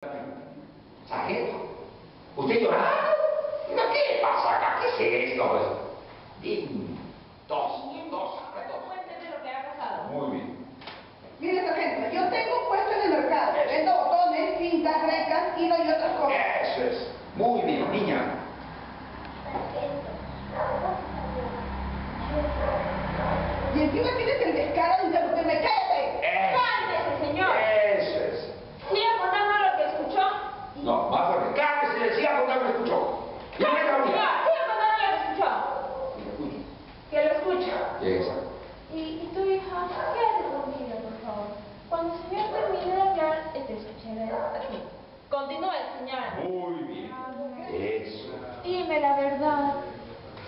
¿Sargento? ¿Usted llorando? ¿Qué le pasa acá? ¿Qué es esto? Pues, bien, dos. Cuénteme lo que ha pasado. Muy bien. Mire, sargento, yo tengo puesto en el mercado. Vendo botones, cintas, recas, hilo y otras cosas. Eso es. Muy bien, niña. Y encima tienes el descaro de interrumpirme. ¡Cállate! ¡Cálmese, señor! Eso es. ¿Sigue contando lo que escuchó? No, más fuerte. Cálmese, decía porque no me escuchó. Y no me Señor, cabía. sigue contando lo que escuchó. Que lo escucho. Exacto. Y tu hija, quédate conmigo, por favor. Cuando el señor termine de hablar, te escucharé aquí. Continúe, señora. Muy bien. Eso. Dime la verdad.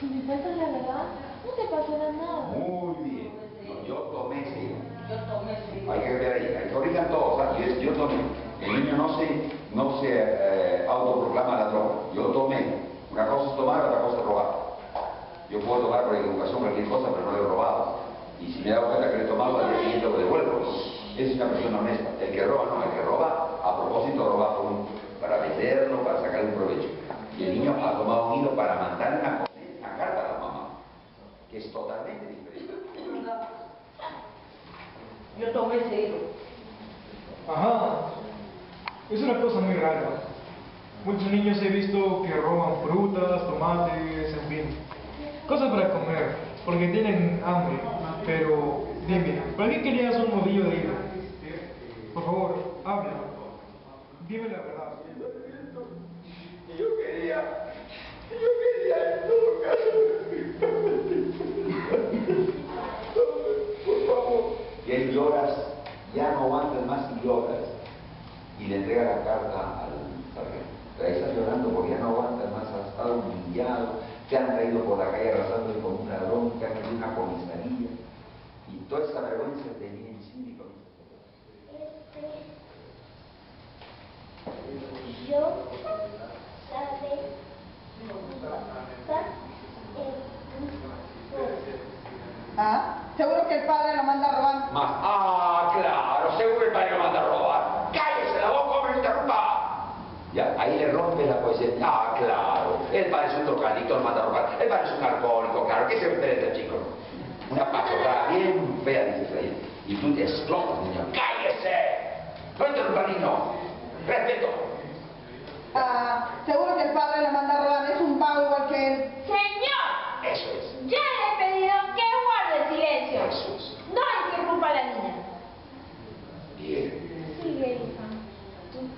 Si me faltas la verdad, no te pasará nada. Muy bien. No, yo tomé, sí. Yo tomé ese. Hay que ver ahí, corrijan todos, ¿sabes? Yo tomé. El niño no se autoproclama ladrón. Yo tomé. Una cosa es tomar, otra cosa es robar. Yo puedo tomar por educación cualquier cosa, pero no lo he robado. Y si me he dado cuenta que lo he tomado, al día siguiente lo devuelvo. Es una persona honesta. El que roba, no, el que roba, a propósito roba para venderlo, para sacar un provecho. Y el niño ha tomado un hilo para mandar una carta a la mamá, que es totalmente diferente. Yo tomé ese hilo. Ajá, es una cosa muy rara. Muchos niños he visto que roban frutas, tomates, en fin, cosas para comer, porque tienen hambre. Pero dime, ¿para qué querías un modillo de hilo? Por favor, habla. Dime la verdad. Yo quería en todo caso. Por favor. Y él lloras, ya no aguantas más y lloras. Y le entrega la carta al sargento. Pero ahí estás llorando porque ya no aguantas más, has estado humillado, te han traído por la calle arrasando como un ladrón, te han metido una comisaría. Y toda esa vergüenza tenía encima y comienzas a llorar. Yo Seguro que el padre lo manda a robar. Más, claro, seguro el padre lo manda a robar. ¡Cállese la boca, hombre, interrumpa! Ya, ahí le rompe la poesía. Claro, el padre es un drogadicto, lo manda a robar. El padre es un alcohólico, claro, ¿qué se interesa, chico? Una pachotada bien fea, dices ahí. Y tú te explotas, niño. ¡Cállese! No interrumpa, niño. Respeto. Seguro que el padre lo manda a robar. Es un vago igual que él. ¡Señor! Eso es. Ya le he pedido que guarde silencio. Eso es. No interrumpa a la niña. Bien. Sigue, hija.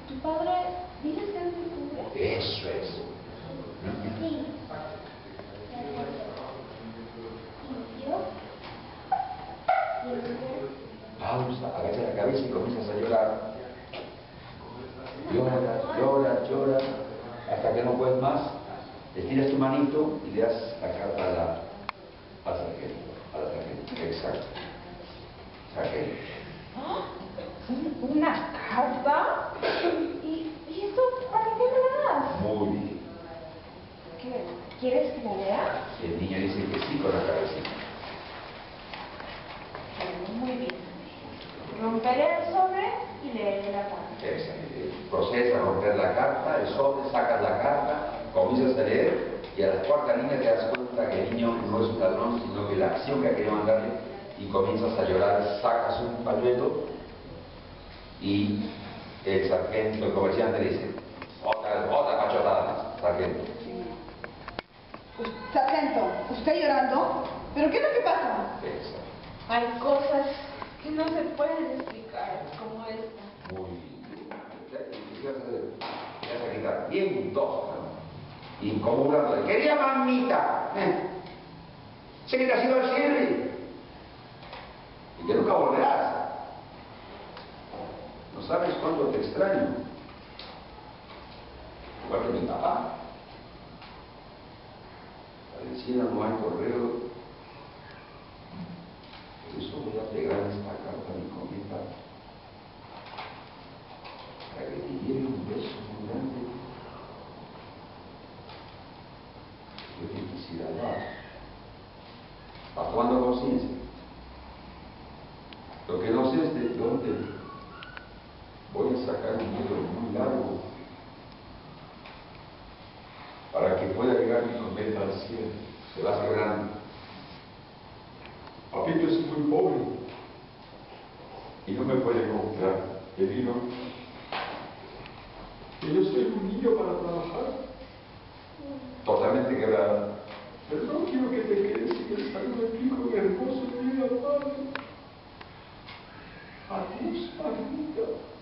¿Tu padre dice que es mi cumple? Eso es. sí. ¿Y yo? Pausa, agacha la cabeza y comienzas a llorar. Lloras, hasta que no puedes más. Estiras tu manito y le das la carta al sargento. A la sargento. Exacto. Sargento. ¿Una carta? ¿Y esto para qué me la das? Muy bien. ¿Qué? ¿Quieres que la lea? El niño dice que sí con la cabecita. Muy bien. Romperé el sobre y leeré la carta. Exacto. Procedes a romper la carta, el sobre, sacas la carta, comienzas a leer y a la cuarta línea te das cuenta que el niño no es un ladrón, sino que la acción que ha querido mandarle, y comienzas a llorar, sacas un pañuelo y el sargento, el comerciante le dice, otra cachotada más, sargento. Sargento, ¿usted llorando? ¿Pero qué es lo que pasa? Exacto. Hay cosas que no se pueden explicar, como esta. Muy bien. ¿Qué vas a hacer? Te vas a quitar bien dos, ¿no? Y como un rato, quería mamita. Sé que te has ido al cielo y que nunca volverás. No sabes cuánto te extraño. Igual que mi papá. Pareciera no hay correo. Por eso voy a pegar esta carta a mi cometa para que te lleve un beso muy grande. Yo te quisiera dar. ¿Estás tomando conciencia? Lo que no sé es de dónde voy a sacar un libro muy largo haciendo? Se va quebrando. Papito es muy pobre. Y no me puede comprar el vino. Y yo soy un niño para trabajar. Totalmente quebrado. Pero no quiero que te quedes sin el sacrificio un hermoso día, Padre. Adiós, Padrita.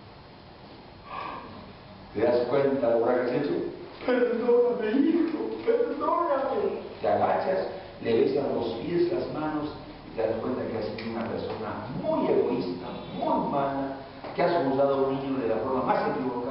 ¿Te das cuenta de lo que has hecho? Perdóname, hijo, perdóname. Te agachas, le besas los pies, las manos y te das cuenta que has sido una persona muy egoísta, muy mala, que has juzgado a un niño de la forma más equivocada.